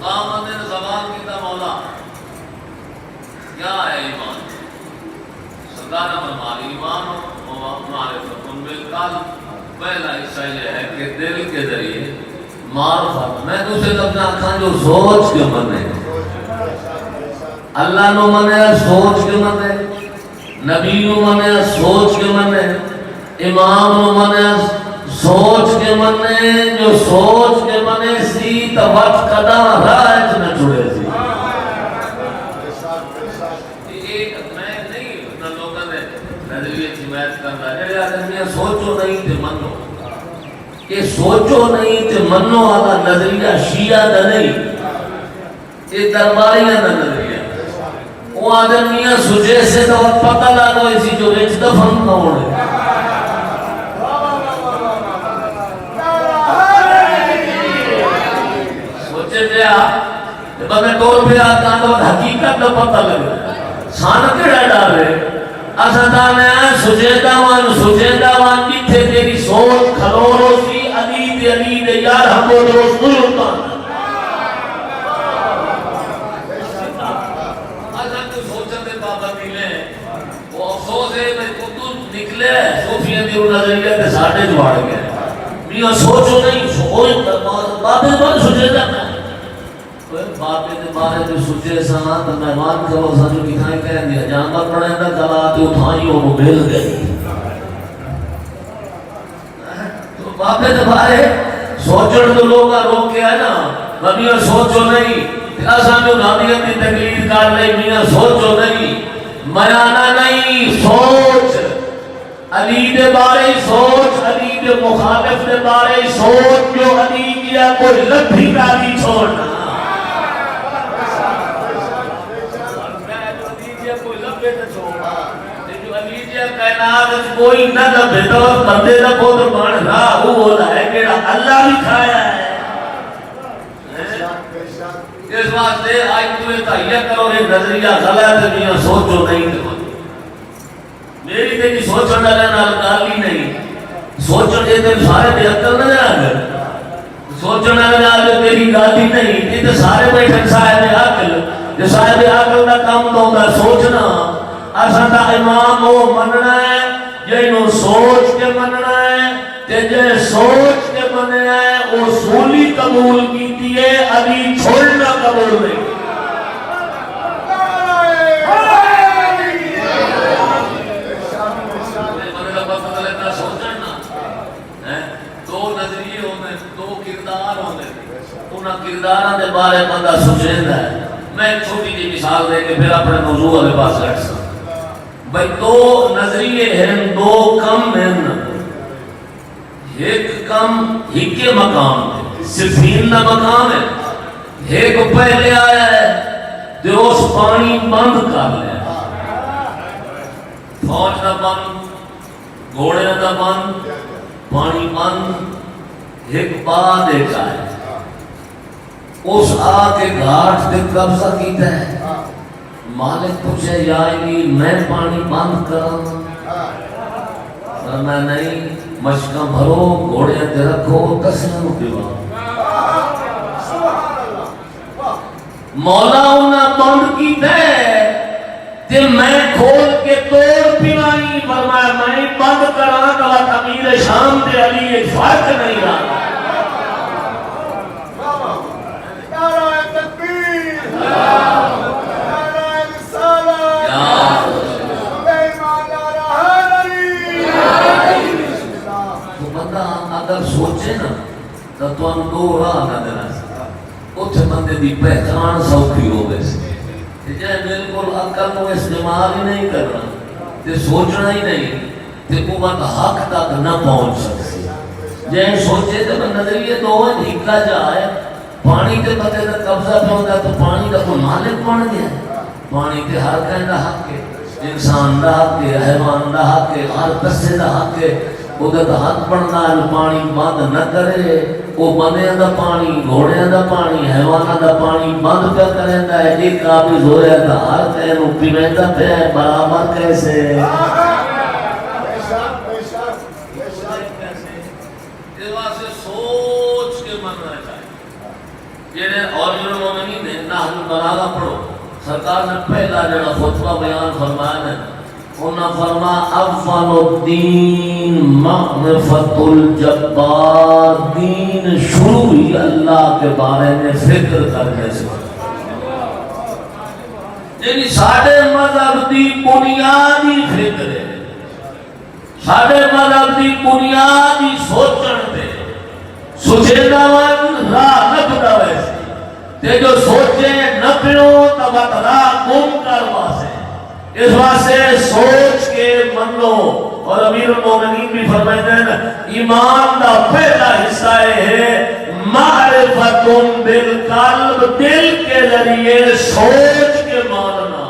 آمد زبان کی تا مولا کیا ہے ایمان؟ سردار فرمایا ایمان معرفت بالقلب، پہلا حصہ یہ ہے کہ دل کے ذریعے معرفت. میں دوسرے لفظ آکھاں جو سوچ کے منے اللہ نو منے سوچ کے منے، نبی نو منے سوچ کے منے، امام نو منے سوچ کے منے. جو سوچ کے منے سی تو وقت قدم راج نہ چھوڑے سی. میں نہیں اتنا لوگوں نے نظریے حمایت کرنا ہے سوچو نہیں تے منو. یہ سوچو نہیں تے منو والا نظریہ شیعہ دا نہیں، یہ درباریاں دا نظریہ. وہ آدمیاں سجے سے تو پتہ لگو اسی جو وچ دفن کون ہے. سوچے پیا بندے ٹول پہ آتا تو حقیقت کا پتہ لگے. سان کیڑا ڈر ہے اساں نے سجیدہ وان کتھے تیری سوچ کھلو سی علی دے یار ہم رسول اللہ. نکلے صوفیہ دی نظریہ تے ساڈے جوڑ گئے. میاں سوچو نہیں سوچ بابے بن سوچے جانا کوئی بابے دے بارے جو سوچے سنا تو مہمان کرو سانو کتھائیں کہہ دیا جانور پڑے دا کلا تے اٹھائی وہ مل گئی. تو بابے دے بارے سوچن تو لوگ روکے ہے نا. میاں سوچو نہیں اساں جو نامیت دی تقلید کر لئی. میاں سوچو نہیں میانا نہیں سوچ علی دے بارے سوچ، علی دے مخالف دے بارے سوچ. جو علی کیا کوئی لبھی کا نہیں چھوڑنا. جو علی جیا کائنات کوئی نہ لبے تو بندے دا بہت بن رہا وہ ہے کہ اللہ بھی کھایا ہے. اس واسطے آج تمہیں تہیہ کرو یہ نظریہ غلط ہے. میاں سوچو نہیں تو میری تیری سوچن والے نال گل ہی نہیں. سوچن دے تے سارے بے عقل نہ آ سوچن والے نال تیری گل ہی نہیں. یہ تے سارے بیٹھے صاحب عقل. جو صاحب عقل دا کام ہوندا سوچنا. اساں دا امام وہ مننا ہے جنوں سوچ کے مننا ہے تے جے سوچ کے مننا ہے وہ سولی قبول کیتی ہے. علی چھوڑنا قبول نہیں. کرداراں دے بارے بندہ سوچیندا ہے. میں چھوٹی جی مثال دے کے پھر اپنے موضوع والے پاس رکھ سکتا. بھائی دو نظریے ہیں، دو کم ہیں. ایک کم ایک مقام ہے، صرفین کا مقام ہے. ایک پہلے آیا ہے تو اس پانی بند کر لیا. فوج کا بند، گھوڑے کا بند، پانی بند. ایک بعد ایک آیا اس آ کے گھاٹ پہ قبضہ کیتا ہے. مالک پوچھے یا علی میں پانی بند کروں؟ میں نہیں. مشکاں بھرو گھوڑے تے رکھو تسلیم پیوا. مولا انہاں بند کیتا ہے تے میں کھول کے توڑ پیوانی. فرمایا میں بند کراں تو امیر شام تے علی ایک فرق نہیں رہا. اگر سوچے نا تو تم دو راہ نہ دینا اتنے بندے دی پہچان سوکھی ہو گئی. جائے بالکل عقل کو استعمال ہی نہیں کرنا تے سوچنا ہی نہیں تے قوت حق تک نہ پہنچ سکتی. جائے سوچے تو نظریے دو ہکا جائے پانی کے پتے کا قبضہ پہ ہوتا تو پانی کا کوئی مالک بن گیا. پانی کے ہر کہیں کا حق ہے، انسان کا حق ہے، حیوان کا حق ہے، ہر قصے کا حق ہے. وہ حق بننا ہے پانی بند نہ کرے. وہ بندیاں دا پانی، گھوڑیاں دا پانی، حیواناں دا پانی بند پہ کریندا ہے. ایک قابض ہویا تھا ہر کہیں نو پیویندا پہ ہے برابر کیسے. اس واسطے سوچ کے مننا چاہیے. جڑے اور مرانا پڑھو سرکار نے پہلا جڑا خطبہ بیان فرمایا ہے انہاں فرما اول الدین معرفت الجبار دین شروع ہی اللہ کے بارے میں فکر کرنے سے یعنی ساڑھے مذہب دی بنیادی فکر ہے ساڑھے مذہب دی بنیادی سوچن دے سوچے نوان راہ نکتا ویسے تے جو سوچے نکلو تب راہ گم کر واسے اس واسے سوچ کے منو اور امیر المومنین بھی فرمائتے ہیں ایمان دا پہلا حصہ ہے معرفت بالقلب دل کے ذریعے سوچ کے ماننا